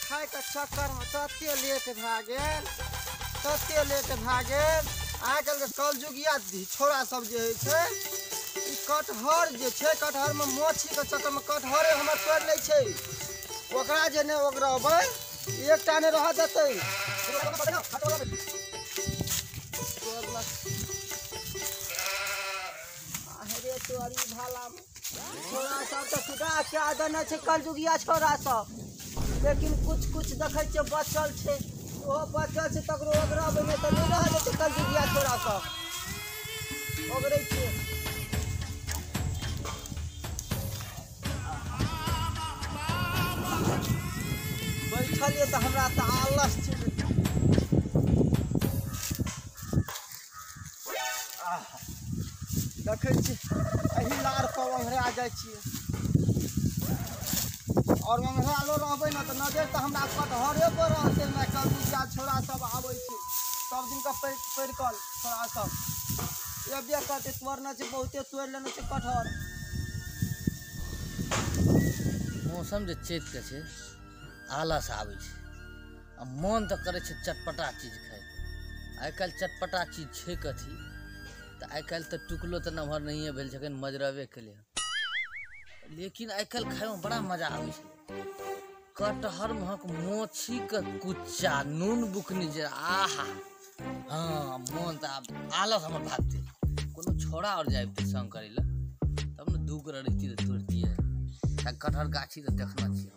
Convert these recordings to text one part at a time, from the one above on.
खाए के चक्कर में तते लेट भए गेल आइ काल्हि के कलजुगिया छोरा सब जे होइ छै ई कटहर जे छै कटहर में माछी के चक्कर में कटहरे हमर तोड़ लै छै ओकरा जे ने ओगरबै एकटा ने रह देतै अरे तोरी भाला छोरा सब तो सुधा क्या देने छै कलजुगिया छोरा सब लेकिन कुछ देखै छै बचल छै ओ बचल छै तकरो ओगरबै में तो नहीं रह जेतै कलजुगिया छोरा सब ओगरै छै बैठलिए तो हमरा तो आलस छै देखै छी एही लार पर ओंघरा जाइ छियै और ओंघरालो रहबै न तऽ नजर तऽ हमरा कटहरे पर रहतै ने कलजुगिया छोरा सब आबै छै सब दिन का परिकल छोरा सब एबे करते तोड़ना छै बहुते तोड़ लेने छै कटहर मौसम जे चेत के छै आलस आबै छै आ मन तऽ करे छै चटपटा चीज खाए आइ काल्हि चटपटा चीज छै कथी तऽ आइ काल्हि तऽ टुकलो तऽ नमहर नहिए भेल छै मजरबे केले लेकिन आइ काल्हि खाइमे बड़ा मजा आबै छै कटहर महक मोछी के कुच्चा नून बुकनी जे आहा हाँ मन तऽ आलस हमर भागते कोनो छोड़ा और जाइबते संग करै लए तब ने दू गोरा रहती तऽ तोड़तियै कटहर गाछी तऽ देखना छियै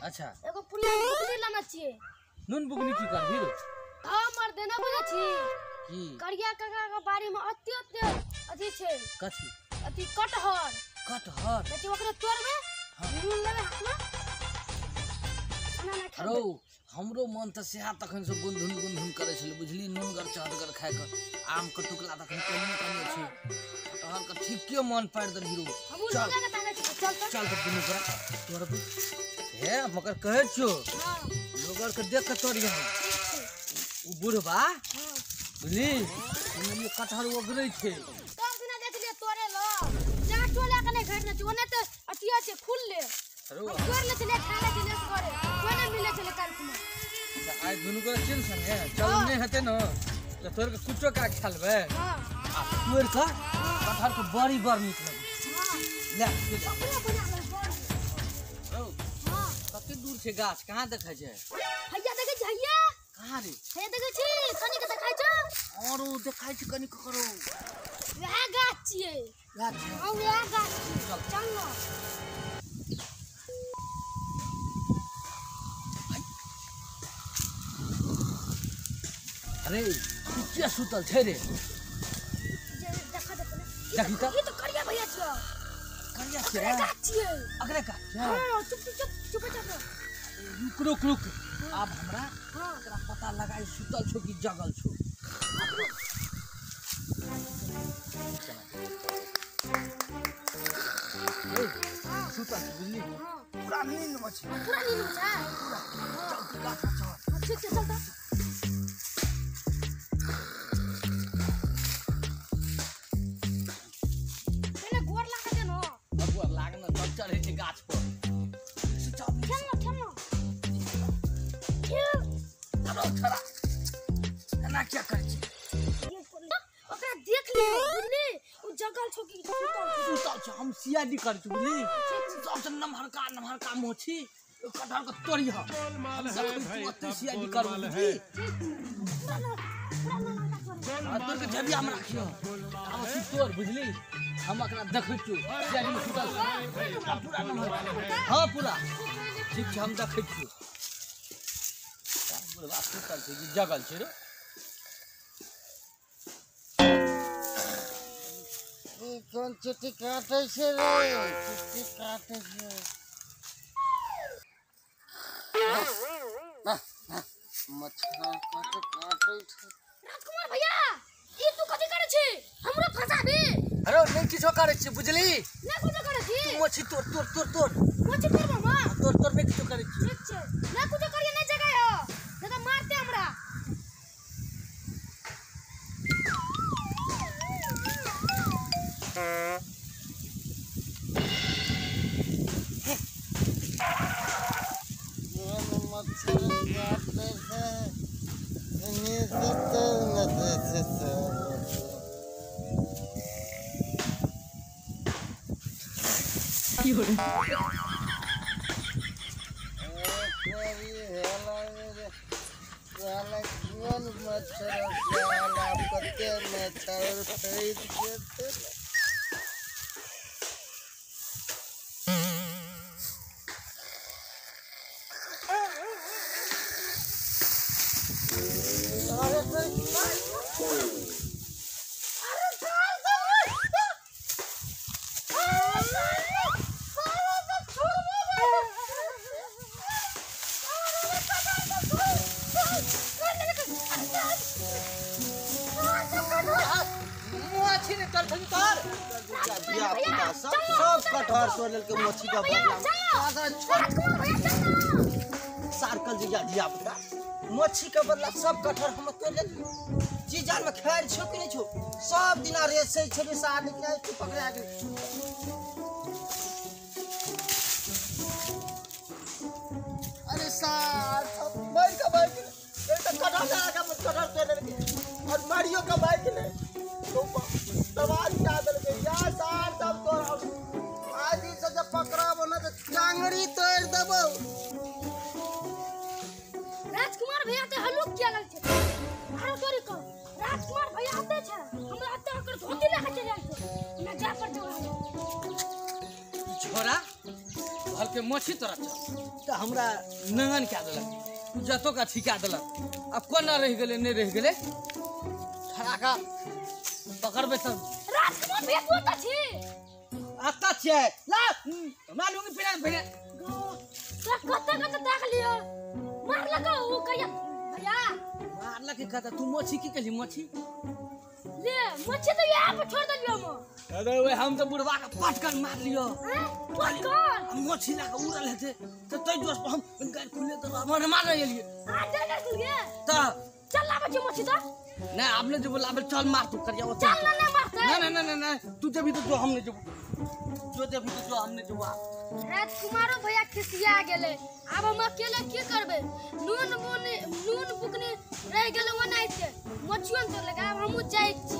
अच्छा एगो पुलिया बुकनी लाना चाहिए नून बुकनी की कर हीरो हमर देना बुझे छी की करिया काका के बाड़ी में अति अथी छै कथी अथी कटहर देखि ओकरे तोड़बे नून लेबे हाथ में खाना ना खाबे अरो हमरो मन त सेहा तखन से गुनधुन करे छले बुझली नूनगर चहटगर खाए के आम के टुकला तखन कनियो छै कटहर के ठीके मन पार दर हीरो चल चल त दुनू पर तोड़ हे मगर कहे छो लोगर के देख के तोड़िया उ बुढ़बा बुझली हमनी कटहर ओगरै छै सब दिना देखलिए तोड़े लो जा टोला के नहीं घटना छै ओने त अतिया छै खुल ले अरो तोड़ ले चले खा ले चले करे कोने मिले चले काल में आज दुनू के चिन संगे चल नहीं हेते न त तोर के कुछो का खेलबे हां आ तोड़ के कटहर के बड़ी बार निकल ले अपने बना ले कते दूर छै गाछ कहाँ देखै छै हैया देखै छै हैया कहाँ रे हैया देखै छी कनी के देखाइ छ औरो देखाइ छै कनी ककरो वह गाछ छिए गाछ हां वह गाछ चल चल न अरे किया सुतल छै रे देखा दे देखी त ये तो करिया भैया छ करिया छै अरे गाछ छिए अगरे गाछ हां चुप रुक अब हमरा एकरा पता लगाई सुतल छो कि जगल छो सुतल बुझली पूरा नींद में छै चल गाछ चल ठीक है चल त पहले गोर लगा दे न गोर लागन तब चढ़े छै गाछ पर छोरा एना क्या करे छी ओकरा देख ले बुझली उ जगल छो की सुतल छ हम सीआईडी कर छी बुझली सबसे नमहरका मोछी कटहर के तोड़ी ह तू सीआईडी कर बुझली तोर के जबिया में राखियो अब तोर बुझली हम एकरा देखै छी सीआईडी में सुतल पूरा नमहर हां पूरा ठीक छै हम देखै छी बुढ़वा सुतल छै जगल छै रे कौन चिट्ठी काटे छे रे चिट्ठी काटे छे मछरा काटे राजकुमार भैया ई तू कथि करे छी हमरो फसाबी अरे नहीं किछो करे छी बुझली ना कुछो करे छी मोची तोड़ मोची तोड़ मामा तोड़ नहीं किछो करे छी ठीक छे ना कुछो करिए नहीं जगह हो नहीं तो मारते हमरा सब कटहर तोड़ लेल के मोची का बदला सारकल जिया पुता मोची के बदला सब कटहर हम तोड़ लेल जीजान में खैर छो कि नहीं छो सब दिना रेस से छे सार निकले तू पकड़ा गेल अरे सार सब मार का बाइक ए त कटहर लगा के कटहर तोड़ लेल के और मारियो का बाइक ले सवाल क्या दल के या सार सब तो आज ही से जब पकड़ाबो ना तो टांगड़ी तोड़ देबो राजकुमार भैया ते हलुक क्या लग छे मारो तोरी को राजकुमार भैया आते छे हमरा आते ओकर धोती लेके चले आइ छे ना जा पर छोरा घर के मोची तोरा त हमरा नंगन क्या देलक जतो का ठिका देलक अब कोना रह गेले नहीं रह गेले खराका पकड़बे तब राजकुमार भैया तू आता छी आता छे ला मालूम फिर तो कते देख लियो मार लगा वो कहिया भैया मारला के कहता तू मोची की कहली मोची ले मच्छी तो यहाँ पे छोड़ दियो हम अरे वे हम तो बुढ़वा का पटकन मार लियो पटकन हम मोची ला के उड़ल हेते तो तई दोस्त हम गाड़ खुले तो हमर मार नहीं लिए आ जगह खुल गया त चल ला बच्ची मच्छी तो नहीं आपने जो बोला चल मार तू कर जाओ चल ना मारते नहीं तू जब भी तो जो हमने जो जब भी तो जो हमने जो राजकुमारो भैया खिसिया गेले अब हम अकेले की करबे नून बुकनी रह गेले ओनाइते मछियन तो लगा हम जाई छी